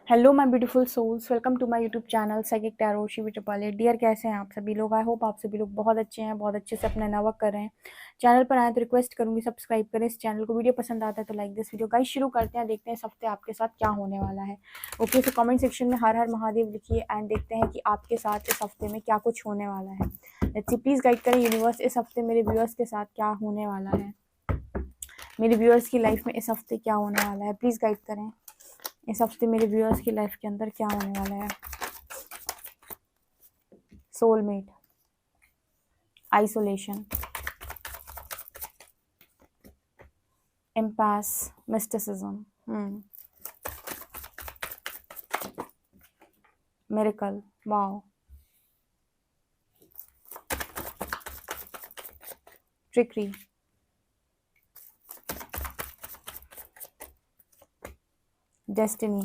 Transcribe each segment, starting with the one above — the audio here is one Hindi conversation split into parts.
Hello my beautiful souls, welcome to my YouTube channel psychic tarot Shivi triple eight. Dear, कैसे हैं आप सभी लोग? आई होप आप सभी लोग बहुत अच्छे हैं, बहुत अच्छे से अपना वर्क कर रहे हैं। चैनल पर आए तो रिक्वेस्ट करूंगी सब्सक्राइब करें इस चैनल को। वीडियो पसंद आता है तो लाइक दिस वीडियो। गाइस शुरू करते हैं, देखते हैं इस हफ्ते आपके साथ क्या होने वाला है। ओके, तो कमेंट सेक्शन में हर हर महादेव लिखिए एंड देखते हैं कि आपके साथ इस हफ्ते में क्या कुछ होने वाला है। लेट्स सी, प्लीज गाइड करें यूनिवर्स, इस हफ्ते मेरे व्यूअर्स के साथ क्या होने वाला है। मेरे व्यूअर्स की लाइफ में इस हफ्ते क्या होने वाला है, प्लीज गाइड करें। इस हफ्ते मेरे व्यूअर्स की लाइफ के अंदर क्या होने वाला है। Soulmate, isolation, empaths, mysticism, miracle, wow, trickery, destiny,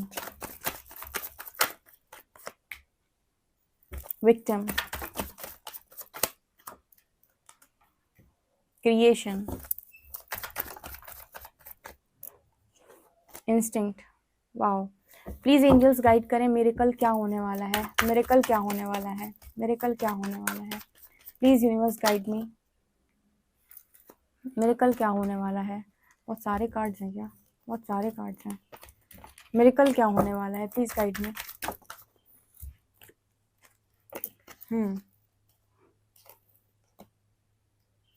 victim, creation, instinct, wow. Please angels guide करें, मिरेकल क्या होने वाला है, मिरेकल क्या होने वाला है, मिरेकल क्या होने वाला है। Please universe guide me, miracle क्या होने वाला है। बहुत सारे कार्ड्स हैं क्या? बहुत सारे कार्ड्स हैं। मिरेकल क्या होने वाला है, प्लीज गाइड मी।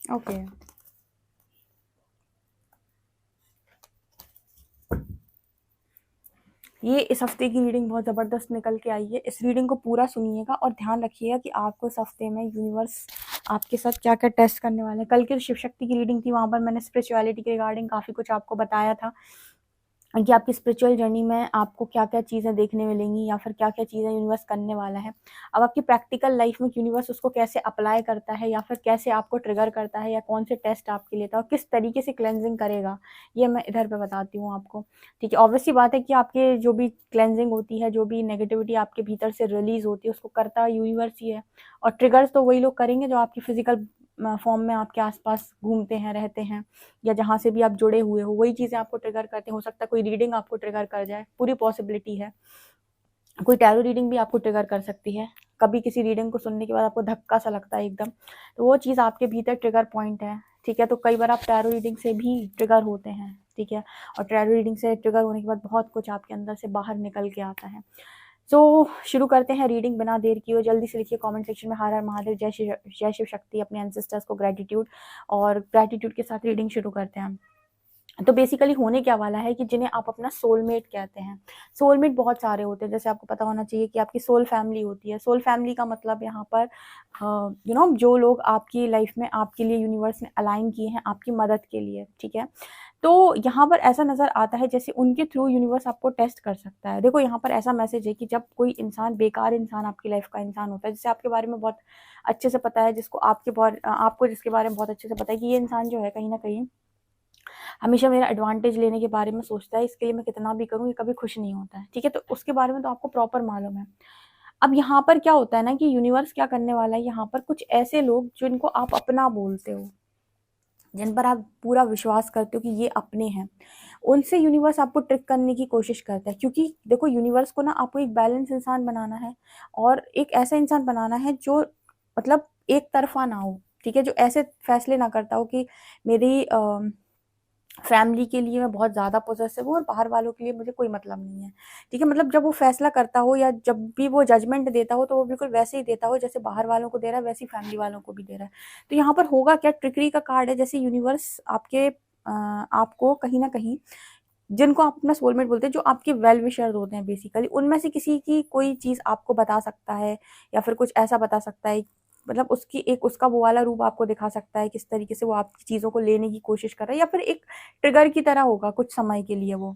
ओके, ये इस हफ्ते की रीडिंग बहुत ज़बरदस्त निकल के आई है। इस रीडिंग को पूरा सुनिएगा और ध्यान रखिएगा कि आपको इस हफ्ते में यूनिवर्स आपके साथ क्या क्या टेस्ट करने वाले हैं। कल की शिव शक्ति की रीडिंग थी, वहाँ पर मैंने स्पिरिचुअलिटी के रिगार्डिंग काफ़ी कुछ आपको बताया था कि आपकी स्पिरिचुअल जर्नी में आपको क्या क्या चीज़ें देखने मिलेंगी या फिर क्या क्या चीज़ें यूनिवर्स करने वाला है। अब आपकी प्रैक्टिकल लाइफ में यूनिवर्स उसको कैसे अप्लाई करता है या फिर कैसे आपको ट्रिगर करता है या कौन से टेस्ट आपके लेता है और किस तरीके से क्लेंजिंग करेगा, ये मैं इधर पे बताती हूँ आपको। ठीक है, ऑब्वियसली बात है कि आपके जो भी क्लेंजिंग होती है, जो भी नेगेटिविटी आपके भीतर से रिलीज होती है, उसको करता यूनिवर्स ही है। और ट्रिगर्स तो वही लोग करेंगे जो आपकी फिजिकल फॉर्म में आपके आसपास घूमते हैं, रहते हैं, या जहाँ से भी आप जुड़े हुए हो, वही चीज़ें आपको ट्रिगर करते हैं। हो सकता है कोई रीडिंग आपको ट्रिगर कर जाए, पूरी पॉसिबिलिटी है। कोई टैरो रीडिंग भी आपको ट्रिगर कर सकती है। कभी किसी रीडिंग को सुनने के बाद आपको धक्का सा लगता है एकदम, तो वो चीज़ आपके भीतर ट्रिगर पॉइंट है। ठीक है, तो कई बार आप टैरो रीडिंग से भी ट्रिगर होते हैं। ठीक है, और टैरो रीडिंग से ट्रिगर होने के बाद बहुत कुछ आपके अंदर से बाहर निकल के आता है। सो शुरू करते हैं रीडिंग बिना देर किए। जल्दी से लिखिए कमेंट सेक्शन में हर हर महादेव, जय शिव शक्ति, अपने एंसेस्टर्स को ग्रेटिट्यूड, और ग्रेटिट्यूड के साथ रीडिंग शुरू करते हैं। तो बेसिकली होने क्या वाला है कि जिन्हें आप अपना सोलमेट कहते हैं। सोलमेट बहुत सारे होते हैं, जैसे आपको पता होना चाहिए कि आपकी सोल फैमिली होती है। सोल फैमिली का मतलब यहाँ पर जो लोग आपकी लाइफ में आपके लिए यूनिवर्स ने अलाइन किए हैं आपकी मदद के लिए। ठीक है, तो यहाँ पर ऐसा नज़र आता है जैसे उनके थ्रू यूनिवर्स आपको टेस्ट कर सकता है। देखो, यहाँ पर ऐसा मैसेज है कि जब कोई इंसान, बेकार इंसान आपकी लाइफ का इंसान होता है, जिसे आपके बारे में बहुत अच्छे से पता है, जिसको आपको जिसके बारे में बहुत अच्छे से पता है कि ये इंसान जो है कहीं ना कहीं हमेशा मेरा एडवांटेज लेने के बारे में सोचता है, इसके लिए मैं कितना भी करूँ ये कभी खुश नहीं होता है। ठीक है, तो उसके बारे में तो आपको प्रॉपर मालूम है। अब यहाँ पर क्या होता है ना कि यूनिवर्स क्या करने वाला है, यहाँ पर कुछ ऐसे लोग जिनको आप अपना बोलते हो, जिन पर आप पूरा विश्वास करते हो कि ये अपने हैं, उनसे यूनिवर्स आपको ट्रिक करने की कोशिश करता है। क्योंकि देखो, यूनिवर्स को ना आपको एक बैलेंस इंसान बनाना है और एक ऐसा इंसान बनाना है जो मतलब एक तरफा ना हो। ठीक है, जो ऐसे फैसले ना करता हो कि मेरी फैमिली के लिए मैं बहुत ज़्यादा पॉसेसिव हूँ और बाहर वालों के लिए मुझे कोई मतलब नहीं है। ठीक है, मतलब जब वो फैसला करता हो या जब भी वो जजमेंट देता हो, तो वो बिल्कुल वैसे ही देता हो जैसे बाहर वालों को दे रहा है, वैसे ही फैमिली वालों को भी दे रहा है। तो यहाँ पर होगा क्या, ट्रिकरी का कार्ड है। जैसे यूनिवर्स आपको कहीं ना कहीं, जिनको आप अपना सोलमेट बोलते हैं, जो आपके वेल विशर्स होते हैं बेसिकली, उनमें से किसी की कोई चीज़ आपको बता सकता है या फिर कुछ ऐसा बता सकता है, मतलब उसकी एक उसका वो वाला रूप आपको दिखा सकता है, किस तरीके से वो आपकी चीज़ों को लेने की कोशिश कर रहा है, या फिर एक ट्रिगर की तरह होगा कुछ समय के लिए वो।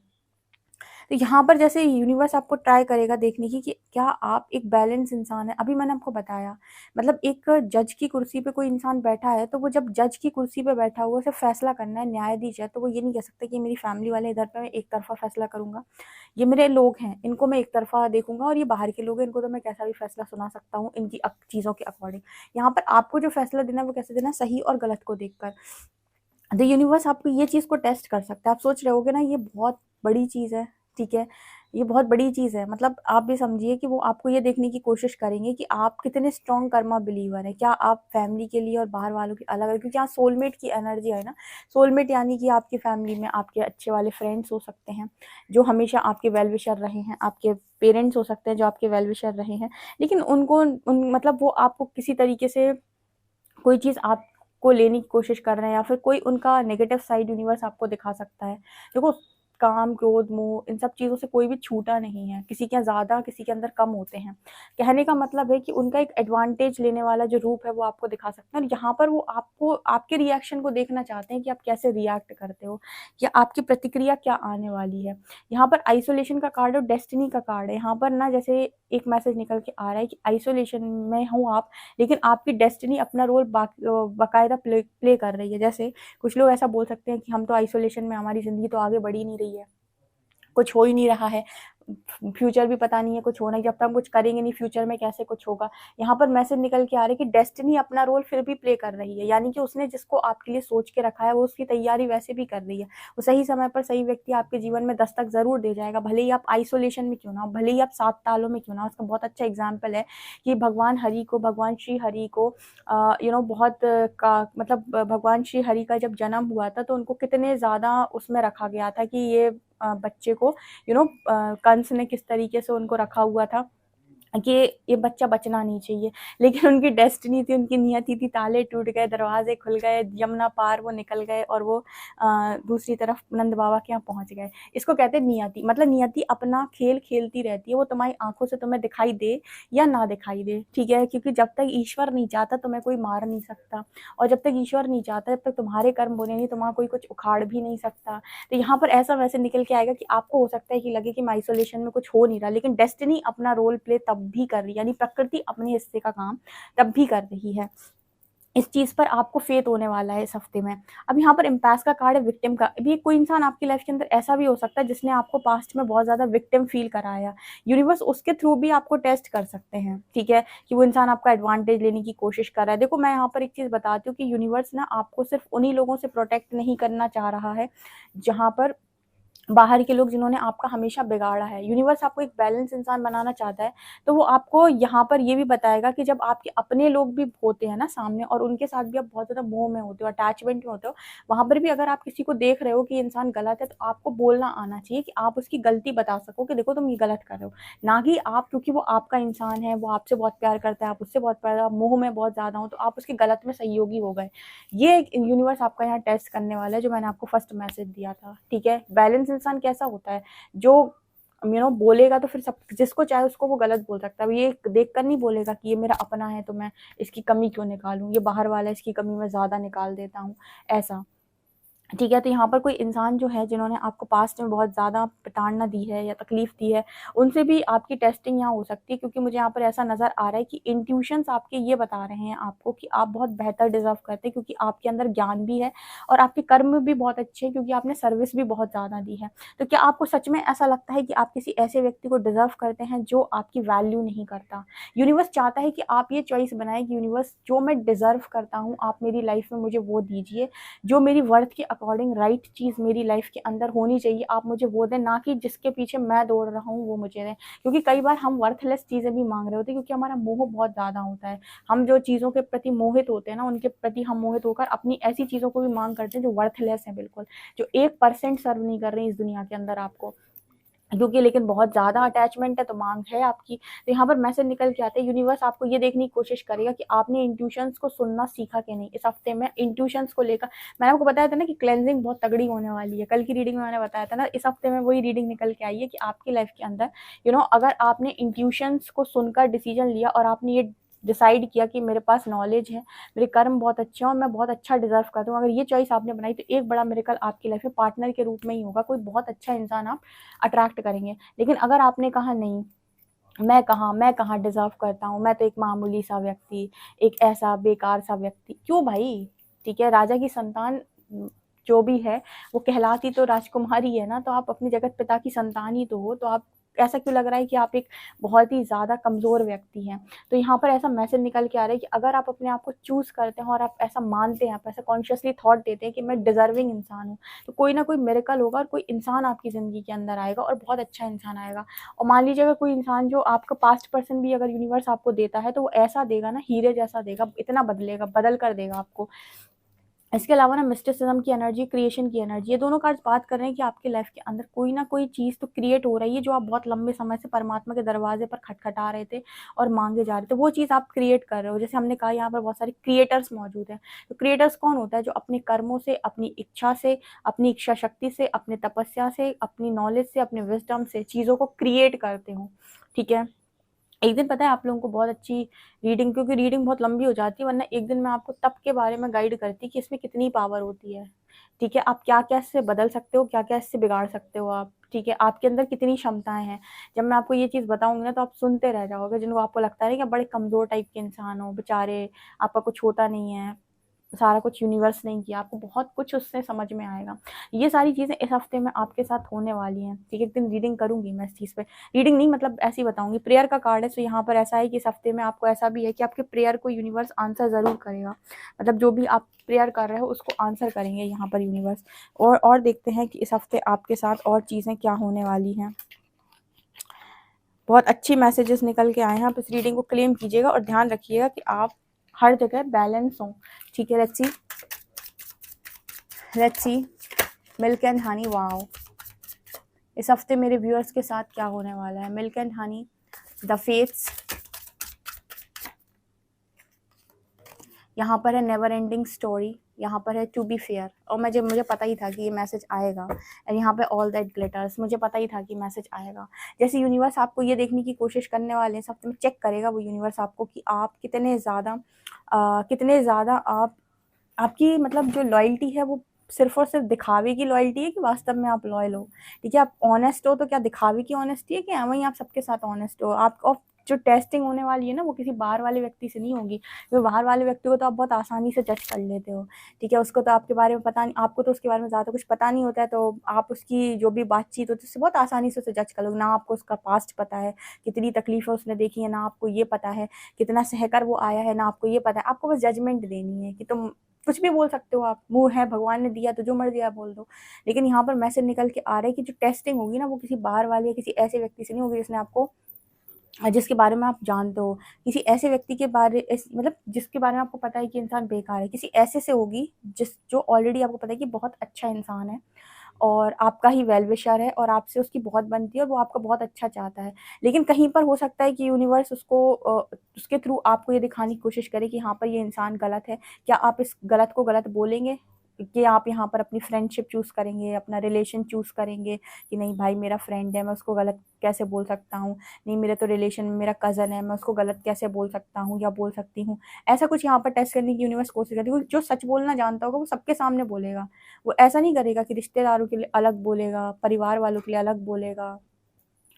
तो यहाँ पर जैसे यूनिवर्स आपको ट्राई करेगा देखने की कि क्या आप एक बैलेंस इंसान है। अभी मैंने आपको बताया, मतलब एक जज की कुर्सी पे कोई इंसान बैठा है, तो वो जब जज की कुर्सी पे बैठा हुआ उसे फैसला करना है, न्यायाधीश है, तो वो ये नहीं कह सकता कि मेरी फैमिली वाले इधर पे मैं एक तरफा फैसला करूंगा, ये मेरे लोग हैं, इनको मैं एक तरफा देखूंगा, और ये बाहर के लोग हैं, इनको तो मैं कैसा भी फैसला सुना सकता हूँ इनकी चीज़ों के अकॉर्डिंग। यहाँ पर आपको जो फैसला देना है वो कैसे देना है, सही और गलत को देखकर। द यूनिवर्स आपको ये चीज़ को टेस्ट कर सकता है। आप सोच रहे होगे ना ये बहुत बड़ी चीज़ है, ठीक है, ये बहुत बड़ी चीज़ है। मतलब आप भी समझिए कि वो आपको ये देखने की कोशिश करेंगे कि आप कितने स्ट्रॉन्ग कर्मा बिलीवर हैं। क्या आप फैमिली के लिए और बाहर वालों के अलग-अलग, क्योंकि यहाँ सोलमेट की एनर्जी है ना। सोलमेट यानी कि आपकी फैमिली में आपके अच्छे वाले फ्रेंड्स हो सकते हैं, जो हमेशा आपके वेल विशर रहे हैं। आपके पेरेंट्स हो सकते हैं जो आपके वेल विशर रहे हैं। लेकिन उनको उन मतलब वो आपको किसी तरीके से कोई चीज़ आपको लेने की कोशिश कर रहे हैं, या फिर कोई उनका नेगेटिव साइड यूनिवर्स आपको दिखा सकता है। देखो, काम, क्रोध, मोह, इन सब चीज़ों से कोई भी छूटा नहीं है। किसी के यहाँ ज़्यादा, किसी के अंदर कम होते हैं। कहने का मतलब है कि उनका एक एडवांटेज लेने वाला जो रूप है वो आपको दिखा सकता है, और यहाँ पर वो आपको आपके रिएक्शन को देखना चाहते हैं कि आप कैसे रिएक्ट करते हो, या आपकी प्रतिक्रिया क्या आने वाली है। यहाँ पर आइसोलेशन का कार्ड और डेस्टिनी का कार्ड है। यहाँ पर ना जैसे एक मैसेज निकल के आ रहा है कि आइसोलेशन में हूँ आप, लेकिन आपकी डेस्टिनी अपना रोल बाकायदा प्ले कर रही है। जैसे कुछ लोग ऐसा बोल सकते हैं कि हम तो आइसोलेशन में, हमारी ज़िंदगी तो आगे बढ़ ही नहीं रही है, कुछ हो ही नहीं रहा है, फ्यूचर भी पता नहीं है कुछ होना है, जब तक हम कुछ करेंगे नहीं फ्यूचर में कैसे कुछ होगा। यहाँ पर मैसेज निकल के आ रहा है कि डेस्टिनी अपना रोल फिर भी प्ले कर रही है, यानी कि उसने जिसको आपके लिए सोच के रखा है वो उसकी तैयारी वैसे भी कर रही है। वो सही समय पर सही व्यक्ति आपके जीवन में दस्तक जरूर दे जाएगा, भले ही आप आइसोलेशन में क्यों ना हो, भले ही आप 7 तालों में क्यों ना हो। उसका बहुत अच्छा एग्जाम्पल है कि भगवान हरि को, भगवान श्री हरि को बहुत का मतलब भगवान श्री हरि का जब जन्म हुआ था तो उनको कितने ज़्यादा उसमें रखा गया था कि ये बच्चे को कंस ने किस तरीके से उनको रखा हुआ था कि ये बच्चा बचना नहीं चाहिए। लेकिन उनकी डेस्टिनी थी, उनकी नियति थी, ताले टूट गए, दरवाजे खुल गए, यमुना पार वो निकल गए और वो दूसरी तरफ नंद बाबा के यहाँ पहुंच गए। इसको कहते हैं नियति। मतलब नियति अपना खेल खेलती रहती है, वो तुम्हारी आंखों से तुम्हें दिखाई दे या ना दिखाई दे, ठीक है, क्योंकि जब तक ईश्वर नहीं चाहता तुम्हें कोई मार नहीं सकता, और जब तक ईश्वर नहीं चाहता, जब तक तुम्हारे कर्म बुरे नहीं, तुम्हारा कोई कुछ उखाड़ भी नहीं सकता। तो यहाँ पर ऐसा वैसे निकल के आएगा कि आपको हो सकता है कि लगे कि मैं आइसोलेशन में कुछ हो नहीं रहा, लेकिन डेस्टिनी अपना रोल प्ले तब भी कर रही है, यानी प्रकृति अपने हिस्से का काम तब भी कर रही है। इस चीज़ पर आपको फेथ होने वाला है इस हफ्ते में। अब यहाँ पर इम्पैस का कार्ड है विक्टिम का। अभी कोई इंसान आपकी लाइफ के अंदर ऐसा भी हो सकता है जिसने आपको पास्ट में बहुत ज़्यादा विक्टिम फील कराया। यूनिवर्स उसके थ्रू भी आपको टेस्ट कर सकते हैं, ठीक है, कि वो इंसान आपका एडवांटेज लेने की कोशिश कर रहा है। देखो, मैं यहाँ पर एक चीज़ बताती हूँ कि यूनिवर्स ना आपको सिर्फ उन्हीं लोगों से प्रोटेक्ट नहीं करना चाह रहा है जहाँ पर बाहर के लोग, जिन्होंने आपका हमेशा बिगाड़ा है। यूनिवर्स आपको एक बैलेंस इंसान बनाना चाहता है, तो वो आपको यहाँ पर ये भी बताएगा कि जब आपके अपने लोग भी होते हैं ना सामने, और उनके साथ भी आप बहुत ज़्यादा मोह में होते हो, अटैचमेंट में होते हो, वहाँ पर भी अगर आप किसी को देख रहे हो कि इंसान गलत है, तो आपको बोलना आना चाहिए कि आप उसकी गलती बता सको कि देखो तुम ये गलत कर रहे हो। ना कि आप, क्योंकि वो आपका इंसान है, वो आपसे बहुत प्यार करता है, आप उससे बहुत प्यार, आप मोह में बहुत ज़्यादा हो, तो आप उसके गलत में सहयोगी हो गए। ये यूनिवर्स आपका यहाँ टेस्ट करने वाला है, जो मैंने आपको फर्स्ट मैसेज दिया था, ठीक है। बैलेंस इंसान कैसा होता है, जो बोलेगा तो फिर सब, जिसको चाहे उसको वो गलत बोल सकता है। ये देख कर नहीं बोलेगा कि ये मेरा अपना है तो मैं इसकी कमी क्यों निकालूं, ये बाहर वाला है इसकी कमी मैं ज़्यादा निकाल देता हूँ, ऐसा, ठीक है। तो यहाँ पर कोई इंसान जो है जिन्होंने आपको पास्ट में बहुत ज़्यादा प्रताड़ना दी है या तकलीफ दी है, उनसे भी आपकी टेस्टिंग यहाँ हो सकती है, क्योंकि मुझे यहाँ पर ऐसा नज़र आ रहा है कि इंट्यूशंस आपके ये बता रहे हैं आपको कि आप बहुत बेहतर डिजर्व करते हैं, क्योंकि आपके अंदर ज्ञान भी है और आपके कर्म भी बहुत अच्छे हैं, क्योंकि आपने सर्विस भी बहुत ज़्यादा दी है। तो क्या आपको सच में ऐसा लगता है कि आप किसी ऐसे व्यक्ति को डिजर्व करते हैं जो आपकी वैल्यू नहीं करता? यूनिवर्स चाहता है कि आप ये चॉइस बनाए कि यूनिवर्स, जो मैं डिजर्व करता हूँ आप मेरी लाइफ में मुझे वो दीजिए, जो मेरी वर्थ के अकॉर्डिंग राइट चीज़ मेरी लाइफ के अंदर होनी चाहिए आप मुझे वो दें, ना कि जिसके पीछे मैं दौड़ रहा हूँ वो मुझे दें। क्योंकि कई बार हम वर्थलेस चीज़ें भी मांग रहे होते हैं, क्योंकि हमारा मोह बहुत ज़्यादा होता है। हम जो चीज़ों के प्रति मोहित होते हैं ना, उनके प्रति हम मोहित होकर अपनी ऐसी चीज़ों को भी मांग करते हैं जो वर्थलेस हैं बिल्कुल, जो 1% सर्व नहीं कर रही इस दुनिया के अंदर आपको, क्योंकि लेकिन बहुत ज़्यादा अटैचमेंट है तो मांग है आपकी। तो यहाँ पर मैसेज निकल के आते हैं, यूनिवर्स आपको ये देखने की कोशिश करेगा कि आपने इंट्यूशंस को सुनना सीखा कि नहीं। इस हफ्ते में इंट्यूशंस को लेकर मैंने आपको बताया था ना कि क्लेंजिंग बहुत तगड़ी होने वाली है। कल की रीडिंग में मैंने बताया था ना, इस हफ्ते में वही रीडिंग निकल के आई है कि आपकी लाइफ के अंदर अगर आपने इंट्यूशंस को सुनकर डिसीजन लिया और आपने ये डिसाइड किया कि मेरे पास नॉलेज है, मेरे कर्म बहुत अच्छे हैं और मैं बहुत अच्छा डिजर्व करता हूँ, अगर ये चॉइस आपने बनाई तो एक बड़ा मिरेकल आपकी लाइफ में पार्टनर के रूप में ही होगा। कोई बहुत अच्छा इंसान आप अट्रैक्ट करेंगे। लेकिन अगर आपने कहा नहीं, मैं कहाँ डिजर्व करता हूँ, मैं तो एक मामूली सा व्यक्ति, एक ऐसा बेकार सा व्यक्ति, क्यों भाई, ठीक है, राजा की संतान जो भी है वो कहलाती तो राजकुमारी है ना, तो आप अपने जगत पिता की संतान ही तो हो, तो आप ऐसा क्यों लग रहा है कि आप एक बहुत ही ज़्यादा कमज़ोर व्यक्ति हैं। तो यहाँ पर ऐसा मैसेज निकल के आ रहा है कि अगर आप अपने आप को चूज़ करते हैं और आप ऐसा मानते हैं, आप ऐसा कॉन्शियसली थॉट देते हैं कि मैं डिज़र्विंग इंसान हूँ, तो कोई ना कोई मिरेकल होगा और कोई इंसान आपकी ज़िंदगी के अंदर आएगा और बहुत अच्छा इंसान आएगा। और मान लीजिए अगर कोई इंसान जो आपका पास्ट पर्सन भी अगर यूनिवर्स आपको देता है, तो वो ऐसा देगा ना, हीरे जैसा देगा, इतना बदलेगा, बदल कर देगा आपको। इसके अलावा ना मिस्टिसिज्म की एनर्जी, क्रिएशन की एनर्जी, ये दोनों कार्ड्स बात कर रहे हैं कि आपकी लाइफ के अंदर कोई ना कोई चीज़ तो क्रिएट हो रही है जो आप बहुत लंबे समय से परमात्मा के दरवाजे पर खटखटा रहे थे और मांगे जा रहे थे, वो चीज़ आप क्रिएट कर रहे हो। जैसे हमने कहा यहाँ पर बहुत सारे क्रिएटर्स मौजूद हैं। तो क्रिएटर्स कौन होता है? जो अपने कर्मों से, अपनी इच्छा से, अपनी इच्छा शक्ति से, अपने तपस्या से, अपनी नॉलेज से, अपने विजडम से चीज़ों को क्रिएट करते हो। ठीक है, एक दिन पता है आप लोगों को बहुत अच्छी रीडिंग, क्योंकि रीडिंग बहुत लंबी हो जाती है, वरना एक दिन मैं आपको तप के बारे में गाइड करती कि इसमें कितनी पावर होती है। ठीक है, आप क्या क्या इससे बदल सकते हो, क्या क्या इससे बिगाड़ सकते हो आप। ठीक है, आपके अंदर कितनी क्षमताएं हैं। जब मैं आपको ये चीज़ बताऊंगी ना, तो आप सुनते रह जाओगे। जिनको आपको लगता है कि आप बड़े कमज़ोर टाइप के इंसान हो, बेचारे, आपका कुछ होता नहीं है, सारा कुछ यूनिवर्स नहीं किया, आपको बहुत कुछ उससे समझ में आएगा। ये सारी चीज़ें इस हफ्ते में आपके साथ होने वाली हैं। ठीक है, एक दिन रीडिंग करूंगी मैं इस चीज़ पे, रीडिंग नहीं मतलब ऐसे ही बताऊंगी। प्रेयर का कार्ड है, तो यहाँ पर ऐसा है कि इस हफ्ते में आपको ऐसा भी है कि आपके प्रेयर को यूनिवर्स आंसर ज़रूर करेगा। मतलब जो भी आप प्रेयर कर रहे हो उसको आंसर करेंगे यहाँ पर यूनिवर्स। और देखते हैं कि इस हफ्ते आपके साथ और चीज़ें क्या होने वाली हैं। बहुत अच्छी मैसेजेस निकल के आए हैं। आप इस रीडिंग को क्लेम कीजिएगा और ध्यान रखिएगा कि आप हर जगह बैलेंस हों। ठीक है, let's see milk and Honey. Wow, इस हफ्ते मेरे व्यूअर्स के साथ क्या होने वाला है? Milk and honey, the fates, यहाँ पर है नेवर एंडिंग स्टोरी, यहाँ पर है टू बी फेयर। और मुझे पता ही था कि ये मैसेज आएगा। और यहाँ पे ऑल दैट ग्लिटर्स, मुझे पता ही था कि मैसेज आएगा। जैसे यूनिवर्स आपको ये देखने की कोशिश करने वाले हैं इस हफ्ते में, चेक करेगा वो यूनिवर्स आपको कि आप कितने ज़्यादा आपकी मतलब जो लॉयल्टी है वो सिर्फ और सिर्फ दिखावे की लॉयल्टी है कि वास्तव में आप लॉयल हो। ठीक है, आप ऑनेस्ट हो, तो क्या दिखावे की ऑनेस्टी है कि वहीं आप सबके साथ ऑनेस्ट हो। आप और जो टेस्टिंग होने वाली है ना, वो किसी बाहर वाले व्यक्ति से नहीं होगी। क्योंकि बाहर वाले व्यक्ति को तो आप बहुत आसानी से जज कर लेते हो। ठीक है, उसको तो आपके बारे में पता नहीं, आपको तो उसके बारे में ज़्यादा कुछ पता नहीं होता है, तो आप उसकी जो भी बातचीत होती है उससे बहुत आसानी से उसे जज कर लोगे। ना आपको उसका पास्ट पता है, कितनी तकलीफें उसने देखी है, ना आपको ये पता है कितना सहकर वो आया है, ना आपको ये पता है। आपको बस जजमेंट देनी है कि तुम कुछ भी बोल सकते हो। आप मुंह है, भगवान ने दिया तो जो मर्जी आप बोल दो। लेकिन यहाँ पर मैसेज निकल के आ रहा है कि जो टेस्टिंग होगी ना, वो किसी बाहर वाले या किसी ऐसे व्यक्ति से नहीं होगी जिसके बारे में आप जानते हो। किसी ऐसे व्यक्ति के बारे मतलब जिसके बारे में आपको पता है कि इंसान बेकार है, किसी ऐसे से होगी जो ऑलरेडी आपको पता है कि बहुत अच्छा इंसान है और आपका ही वेल विशर है और आपसे उसकी बहुत बनती है और वो आपका बहुत अच्छा चाहता है। लेकिन कहीं पर हो सकता है कि यूनिवर्स उसके थ्रू आपको ये दिखाने की कोशिश करे कि हाँ पर ये इंसान गलत है। क्या आप इस गलत को गलत बोलेंगे कि आप यहाँ पर अपनी फ्रेंडशिप चूज़ करेंगे, अपना रिलेशन चूज़ करेंगे कि नहीं भाई मेरा फ्रेंड है, मैं उसको गलत कैसे बोल सकता हूँ, नहीं मेरे तो रिलेशन में मेरा कज़न है, मैं उसको गलत कैसे बोल सकता हूँ या बोल सकती हूँ। ऐसा कुछ यहाँ पर टेस्ट करने की यूनिवर्स कोशिश करती है। जो सच बोलना जानता होगा वो सबके सामने बोलेगा। वो ऐसा नहीं करेगा कि रिश्तेदारों के लिए अलग बोलेगा, परिवार वालों के लिए अलग बोलेगा,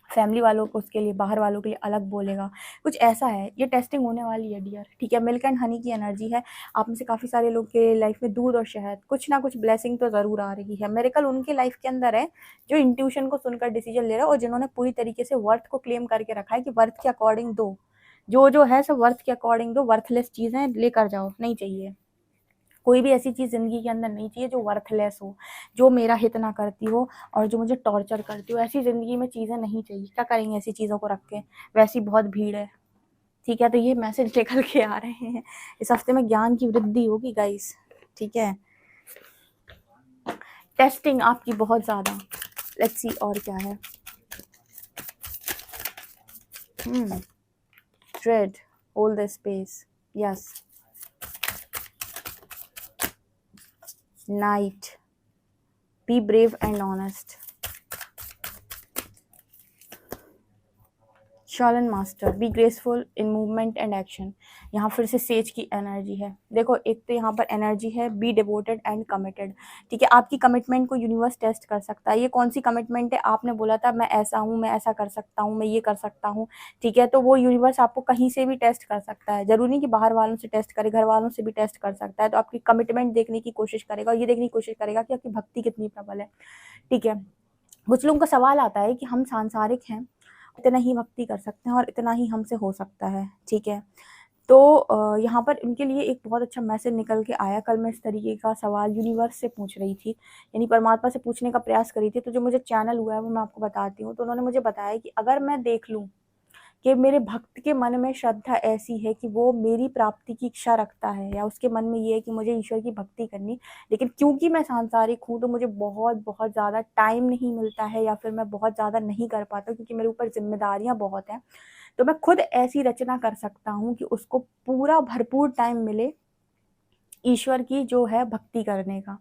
फैमिली वालों को उसके लिए, बाहर वालों के लिए अलग बोलेगा। कुछ ऐसा है, ये टेस्टिंग होने वाली है डियर। ठीक है, मिल्क एंड हनी की एनर्जी है। आप में से काफ़ी सारे लोग के लाइफ में दूध और शहद, कुछ ना कुछ ब्लेसिंग तो ज़रूर आ रही है। मिरेकल उनके लाइफ के अंदर है जो इंट्यूशन को सुनकर डिसीजन ले रहा है और जिन्होंने पूरी तरीके से वर्थ को क्लेम करके रखा है कि वर्थ के अकॉर्डिंग दो, जो है सब वर्थ के अकॉर्डिंग दो। वर्थलेस चीज़ें लेकर जाओ, नहीं चाहिए। कोई भी ऐसी चीज़ ज़िंदगी के अंदर नहीं चाहिए जो वर्थलेस हो, जो मेरा हित ना करती हो और जो मुझे टॉर्चर करती हो। ऐसी ज़िंदगी में चीज़ें नहीं चाहिए। क्या करेंगे ऐसी चीज़ों को रख के? वैसी बहुत भीड़ है। ठीक है, तो ये मैसेज निकल के आ रहे हैं। इस हफ्ते में ज्ञान की वृद्धि होगी गाइस। ठीक है, टेस्टिंग आपकी बहुत ज़्यादा। लेट्स सी और क्या है। Tread, hold the space, yes. Knight, be brave and honest. Shallan master, be graceful in movement and action. यहाँ फिर से सेज की एनर्जी है। देखो, एक तो यहाँ पर एनर्जी है बी डिवोटेड एंड कमिटेड। ठीक है, आपकी कमिटमेंट को यूनिवर्स टेस्ट कर सकता है। ये कौन सी कमिटमेंट है? आपने बोला था मैं ऐसा हूँ, मैं ऐसा कर सकता हूँ, मैं ये कर सकता हूँ। ठीक है, तो वो यूनिवर्स आपको कहीं से भी टेस्ट कर सकता है। जरूरी नहीं कि बाहर वालों से टेस्ट करे, घर वालों से भी टेस्ट कर सकता है। तो आपकी कमिटमेंट देखने की कोशिश करेगा और ये देखने की कोशिश करेगा कि आपकी भक्ति कितनी प्रबल है। ठीक है, कुछ लोगों का सवाल आता है कि हम सांसारिक हैं इतना ही भक्ति कर सकते हैं और इतना ही हमसे हो सकता है, ठीक है। तो यहाँ पर इनके लिए एक बहुत अच्छा मैसेज निकल के आया। कल मैं इस तरीके का सवाल यूनिवर्स से पूछ रही थी, यानी परमात्मा से पूछने का प्रयास कर रही थी, तो जो मुझे चैनल हुआ है वो मैं आपको बताती हूँ। तो उन्होंने मुझे बताया कि अगर मैं देख लूँ कि मेरे भक्त के मन में श्रद्धा ऐसी है कि वो मेरी प्राप्ति की इच्छा रखता है, या उसके मन में ये है कि मुझे ईश्वर की भक्ति करनी, लेकिन क्योंकि मैं सांसारिक हूँ तो मुझे बहुत बहुत ज़्यादा टाइम नहीं मिलता है, या फिर मैं बहुत ज़्यादा नहीं कर पाता क्योंकि मेरे ऊपर जिम्मेदारियाँ बहुत हैं, तो मैं खुद ऐसी रचना कर सकता हूँ कि उसको पूरा भरपूर टाइम मिले ईश्वर की जो है भक्ति करने का।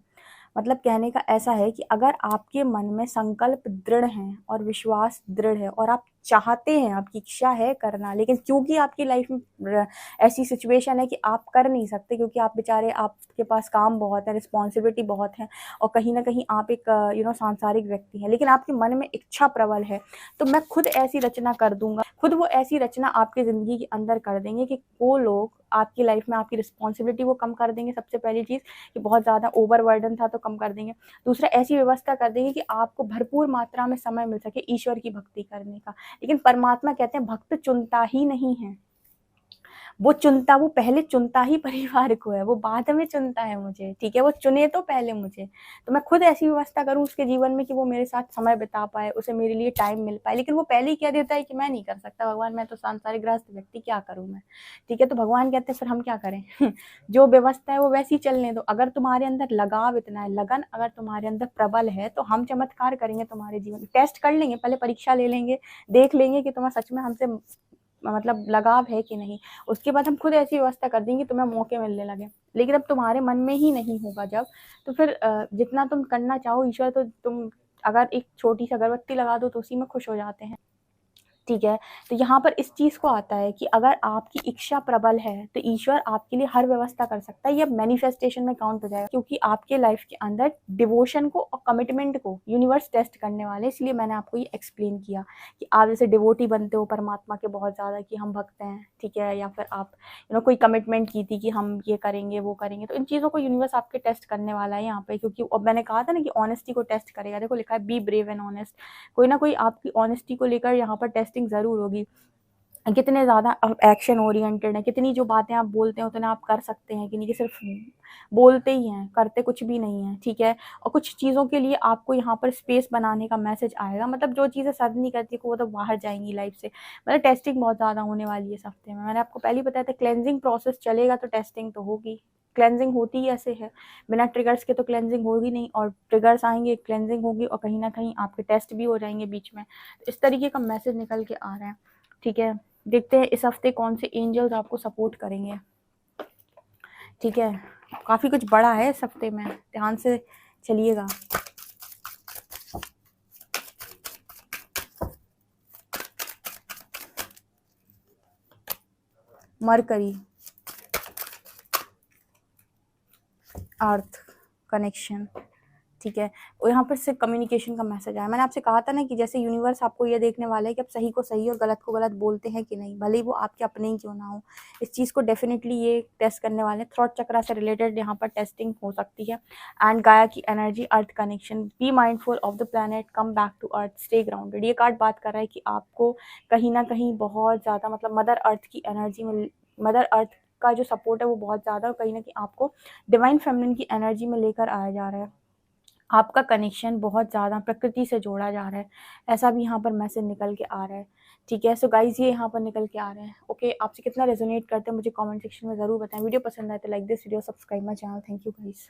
मतलब कहने का ऐसा है कि अगर आपके मन में संकल्प दृढ़ है और विश्वास दृढ़ है और आप चाहते हैं, आपकी इच्छा है करना, लेकिन क्योंकि आपकी लाइफ में ऐसी सिचुएशन है कि आप कर नहीं सकते, क्योंकि आप बेचारे, आपके पास काम बहुत है, रिस्पॉन्सिबिलिटी बहुत है, और कहीं ना कहीं आप एक सांसारिक व्यक्ति हैं, लेकिन आपके मन में इच्छा प्रबल है, तो मैं खुद ऐसी रचना कर दूंगा, खुद वो ऐसी रचना आपकी ज़िंदगी के अंदर कर देंगे कि वो लोग आपकी लाइफ में आपकी रिस्पॉन्सिबिलिटी वो कम कर देंगे। सबसे पहली चीज़ कि बहुत ज़्यादा ओवरबर्डन था तो कम कर देंगे। दूसरा, ऐसी व्यवस्था कर देंगे कि आपको भरपूर मात्रा में समय मिल सके ईश्वर की भक्ति करने का। लेकिन परमात्मा कहते हैं भक्त चुनता ही नहीं है, वो पहले चुनता ही परिवार को है, वो बाद में चुनता है मुझे, ठीक है। वो चुने तो पहले मुझे, तो मैं खुद ऐसी व्यवस्था करूँ उसके जीवन में कि वो मेरे साथ समय बिता पाए, उसे मेरे लिए टाइम मिल पाए। लेकिन वो पहले ही कह देता है कि मैं नहीं कर सकता भगवान, मैं तो सांसारिक गृहस्थ व्यक्ति, क्या करूँ मैं, ठीक है। तो भगवान कहते हैं फिर हम क्या करें जो व्यवस्था है वो वैसी चलने दो। अगर तुम्हारे अंदर लगाव इतना है, लगन अगर तुम्हारे अंदर प्रबल है, तो हम चमत्कार करेंगे तुम्हारे जीवन में, टेस्ट कर लेंगे, पहले परीक्षा ले लेंगे, देख लेंगे कि तुम्हें सच में हमसे मतलब लगाव है कि नहीं। उसके बाद हम खुद ऐसी व्यवस्था कर देंगे तुम्हें मौके मिलने लगे। लेकिन अब तुम्हारे मन में ही नहीं होगा जब, तो फिर जितना तुम करना चाहो ईश्वर, तो तुम अगर एक छोटी सी अगरबत्ती लगा दो तो उसी में खुश हो जाते हैं, ठीक है। तो यहाँ पर इस चीज़ को आता है कि अगर आपकी इच्छा प्रबल है तो ईश्वर आपके लिए हर व्यवस्था कर सकता है। ये मैनिफेस्टेशन में काउंट हो जाएगा, क्योंकि आपके लाइफ के अंदर डिवोशन को और कमिटमेंट को यूनिवर्स टेस्ट करने वाले। इसलिए मैंने आपको ये एक्सप्लेन किया कि आप जैसे डिवोटी बनते हो परमात्मा के बहुत ज़्यादा, कि हम भक्त हैं, ठीक है, या फिर आप कोई कमिटमेंट की थी कि हम ये करेंगे वो करेंगे, तो इन चीज़ों को यूनिवर्स आपके टेस्ट करने वाला है यहाँ पे। क्योंकि अब मैंने कहा था ना कि ऑनेस्टी को टेस्ट करेगा। देखो लिखा है बी ब्रेव एंड ऑनेस्ट, कोई ना कोई आपकी ऑनेस्टी को लेकर यहाँ पर टेस्टिंग ज़रूर होगी। कितने ज़्यादा एक्शन ओरिएंटेड है, कितनी जो बातें आप बोलते हैं उतना आप कर सकते हैं कि नहीं, कि सिर्फ बोलते ही हैं, करते कुछ भी नहीं है, ठीक है। और कुछ चीज़ों के लिए आपको यहाँ पर स्पेस बनाने का मैसेज आएगा। मतलब जो चीज़ें सर्व नहीं करती वो तो बाहर जाएंगी लाइफ से। मतलब टेस्टिंग बहुत ज़्यादा होने वाली है इस हफ्ते में। मैंने आपको पहले ही बताया था क्लेंजिंग प्रोसेस चलेगा तो टेस्टिंग तो होगी। क्लेंजिंग होती ही ऐसे है, बिना ट्रिगर्स के तो क्लेंजिंग होगी नहीं, और ट्रिगर्स आएंगे क्लेंजिंग होगी, और कहीं ना कहीं आपके टेस्ट भी हो जाएंगे बीच में। तो इस तरीके का मैसेज निकल के आ रहा है, ठीक है। देखते हैं इस हफ्ते कौन से एंजल्स आपको सपोर्ट करेंगे, ठीक है। काफ़ी कुछ बड़ा है इस हफ्ते में, ध्यान से चलिएगा। मरकरी, अर्थ कनेक्शन, ठीक है। और यहाँ पर सिर्फ कम्युनिकेशन का मैसेज आया। मैंने आपसे कहा था ना कि जैसे यूनिवर्स आपको ये देखने वाला है कि आप सही को सही और गलत को गलत बोलते हैं कि नहीं, भले ही वो आपके अपने ही क्यों ना हो। इस चीज़ को डेफिनेटली ये टेस्ट करने वाले हैं। थ्रॉट चक्रा से रिलेटेड यहाँ पर टेस्टिंग हो सकती है। एंड गाया की energy, earth connection, be mindful of the planet, come back to earth, stay grounded. ये कार्ड बात कर रहा है कि आपको कहीं ना कहीं बहुत ज़्यादा मतलब मदर अर्थ की एनर्जी में, मदर अर्थ का जो सपोर्ट है वो बहुत ज़्यादा, कहीं ना कहीं आपको डिवाइन फेमिनिन की एनर्जी में लेकर आया जा रहा है। आपका कनेक्शन बहुत ज़्यादा प्रकृति से जोड़ा जा रहा है, ऐसा भी यहाँ पर मैसेज निकल के आ रहा है, ठीक है। सो गाइज ये यहाँ पर निकल के आ रहे हैं। ओके, आपसे कितना रेजोनेट करते हैं मुझे कमेंट सेक्शन में ज़रूर बताएं। वीडियो पसंद आए तो like this video, subscribe my channel. Thank you guys.